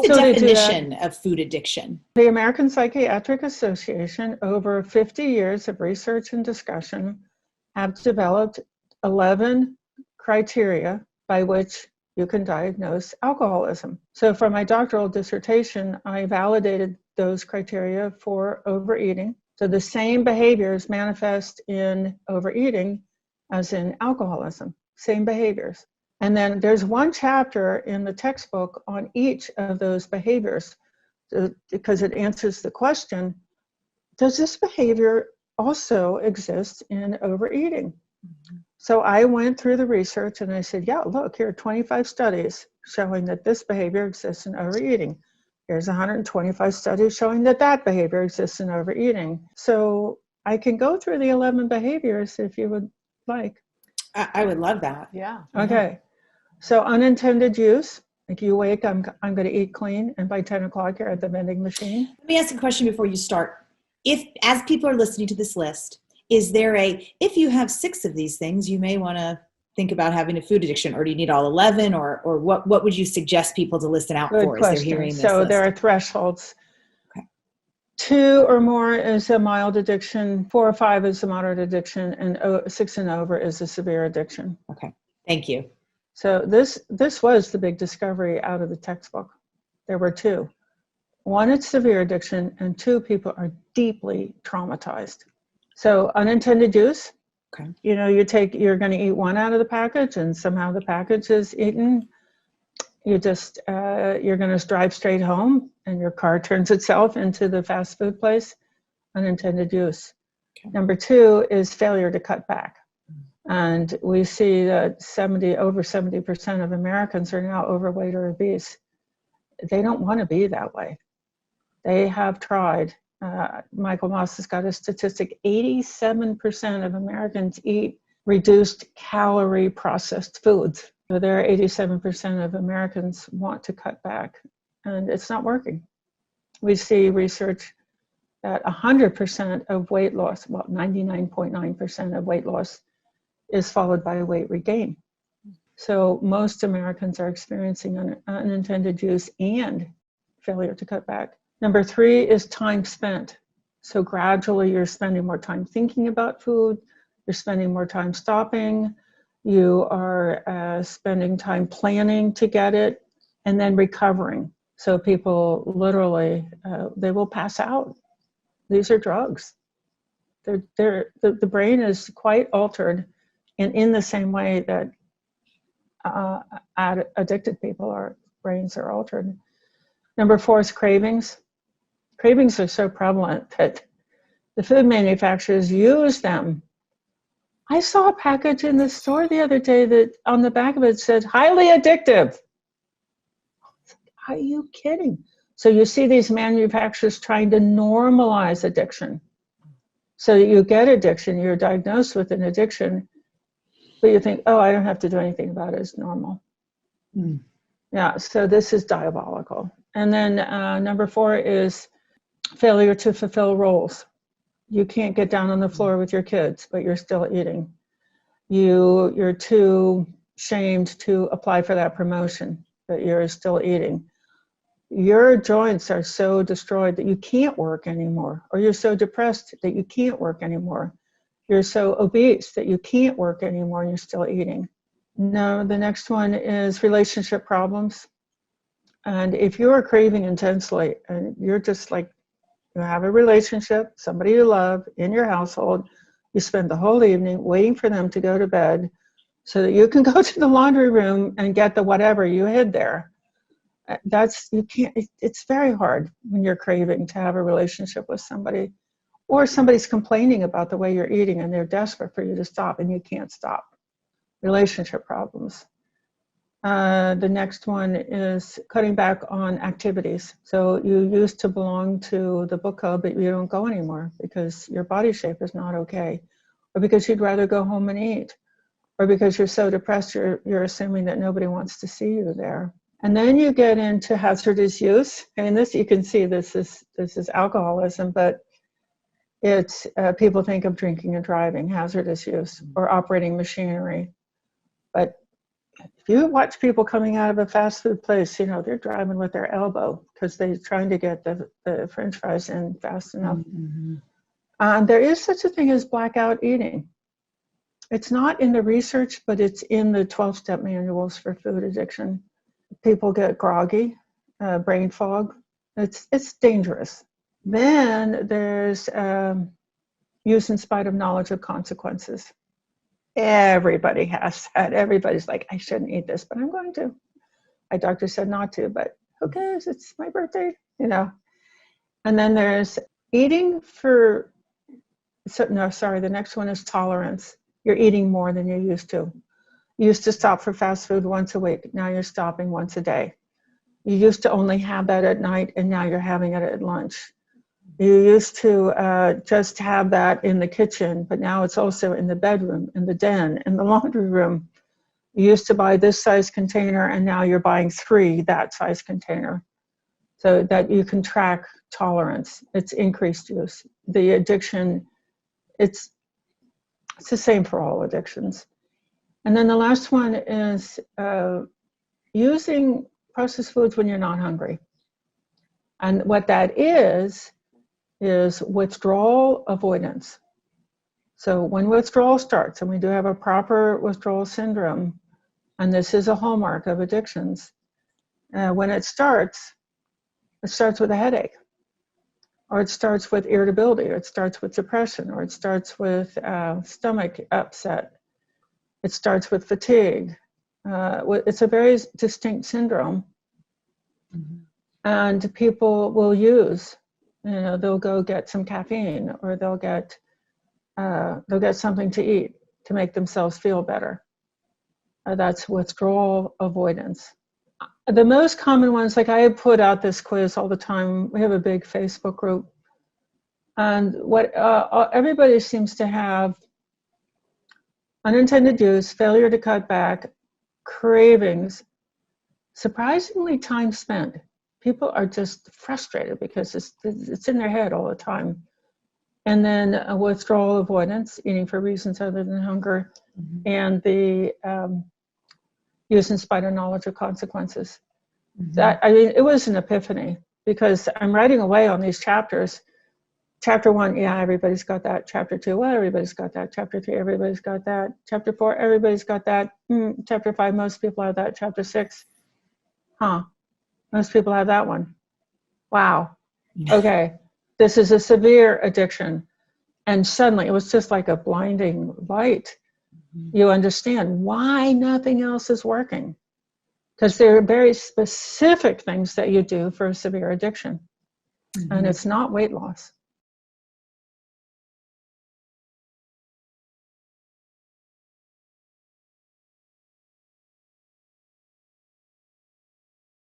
the definition of food addiction? The American Psychiatric Association, over 50 years of research and discussion, have developed 11 criteria by which you can diagnose alcoholism. So for my doctoral dissertation, I validated those criteria for overeating. So the same behaviors manifest in overeating as in alcoholism, same behaviors. And then there's one chapter in the textbook on each of those behaviors because it answers the question, does this behavior also exist in overeating? Mm-hmm. So I went through the research and I said, yeah, look, here are 25 studies showing that this behavior exists in overeating. Here's 125 studies showing that that behavior exists in overeating. So I can go through the 11 behaviors if you would like. I would love that. Yeah. Okay. So unintended use, like you wake, I'm going to eat clean, and by 10 o'clock you're at the vending machine. Let me ask a question before you start. If, as people are listening to this list, is there if you have 6 of these things, you may want to think about having a food addiction, or do you need all 11, or what would you suggest people to listen out Good for question. As they're hearing this So list? there are thresholds. Okay. 2 or more is a mild addiction, 4 or 5 is a moderate addiction, and 6 and over is a severe addiction. Okay, thank you. So this was the big discovery out of the textbook. There were 2. 1, it's severe addiction, and 2, people are deeply traumatized. So unintended use, okay. You're going to eat 1 out of the package and somehow the package is eaten. You're going to drive straight home and your car turns itself into the fast food place. Unintended use. Okay. Number 2 is failure to cut back. And we see that over 70% of Americans are now overweight or obese. They don't want to be that way. They have tried. Michael Moss has got a statistic, 87% of Americans eat reduced calorie processed foods. So there are 87% of Americans want to cut back, and it's not working. We see research that 100% of weight loss, well, 99.9% of weight loss is followed by weight regain. So most Americans are experiencing unintended use and failure to cut back. Number 3 is time spent. So gradually you're spending more time thinking about food, you're spending more time stopping, you are spending time planning to get it, and then recovering. So people literally, they will pass out. These are drugs. The brain is quite altered, and in the same way that addicted people, our brains are altered. Number 4 is cravings. Cravings are so prevalent that the food manufacturers use them. I saw a package in the store the other day that on the back of it said, highly addictive. Are you kidding? So you see these manufacturers trying to normalize addiction. So you get addiction, you're diagnosed with an addiction, but you think, oh, I don't have to do anything about it, it's normal. Mm. Yeah, so this is diabolical. And then number 4 is failure to fulfill roles. You can't get down on the floor with your kids, but you're still eating. You're too shamed to apply for that promotion, but you're still eating. Your joints are so destroyed that you can't work anymore, or you're so depressed that you can't work anymore. You're so obese that you can't work anymore and you're still eating. No, the next one is relationship problems. And if you are craving intensely and you're just like, you have a relationship, somebody you love in your household, you spend the whole evening waiting for them to go to bed so that you can go to the laundry room and get the whatever you hid there. It's very hard when you're craving to have a relationship with somebody, or somebody's complaining about the way you're eating and they're desperate for you to stop and you can't stop. Relationship problems. The next one is cutting back on activities. So you used to belong to the book club, but you don't go anymore because your body shape is not okay, or because you'd rather go home and eat, or because you're so depressed you're assuming that nobody wants to see you there. And then you get into hazardous use. And this, you can see this is alcoholism, but it's people think of drinking and driving, hazardous use, or operating machinery. But if you watch people coming out of a fast food place, they're driving with their elbow because they're trying to get the French fries in fast enough. Mm-hmm. There is such a thing as blackout eating. It's not in the research, but it's in the 12-step manuals for food addiction. People get groggy, brain fog. It's dangerous. Then there's use in spite of knowledge of consequences. Everybody has that. Everybody's like, I shouldn't eat this, but I'm going to. My doctor said not to, but who cares? It's my birthday, And then there's eating for, the next one is tolerance. You're eating more than you used to. You used to stop for fast food once a week. Now you're stopping once a day. You used to only have that at night, and now you're having it at lunch. You used to just have that in the kitchen, but now it's also in the bedroom, in the den, in the laundry room. You used to buy this size container, and now you're buying 3 that size container, so that you can track tolerance. It's increased use. The addiction, it's the same for all addictions. And then the last one is using processed foods when you're not hungry. And what that is withdrawal avoidance. So when withdrawal starts, and we do have a proper withdrawal syndrome, and this is a hallmark of addictions, when it starts with a headache, or it starts with irritability, or it starts with depression, or it starts with stomach upset. It starts with fatigue. It's a very distinct syndrome. Mm-hmm. And people will use, they'll go get some caffeine, or they'll get something to eat to make themselves feel better. That's withdrawal avoidance. The most common ones, like I put out this quiz all the time. We have a big Facebook group. And what everybody seems to have: unintended use, failure to cut back, cravings, surprisingly time spent. People are just frustrated because it's in their head all the time. And then withdrawal avoidance, eating for reasons other than hunger, mm-hmm. and the use in spite of knowledge of consequences. Mm-hmm. It was an epiphany, because I'm writing away on these chapters. Chapter 1, yeah, everybody's got that. Chapter 2, well, everybody's got that. Chapter 3, everybody's got that. Chapter 4, everybody's got that. Chapter 5, most people have that. Chapter 6, most people have that one. Wow. Okay, this is a severe addiction. And suddenly, it was just like a blinding light. Mm-hmm. You understand why nothing else is working. Because there are very specific things that you do for a severe addiction. Mm-hmm. And it's not weight loss.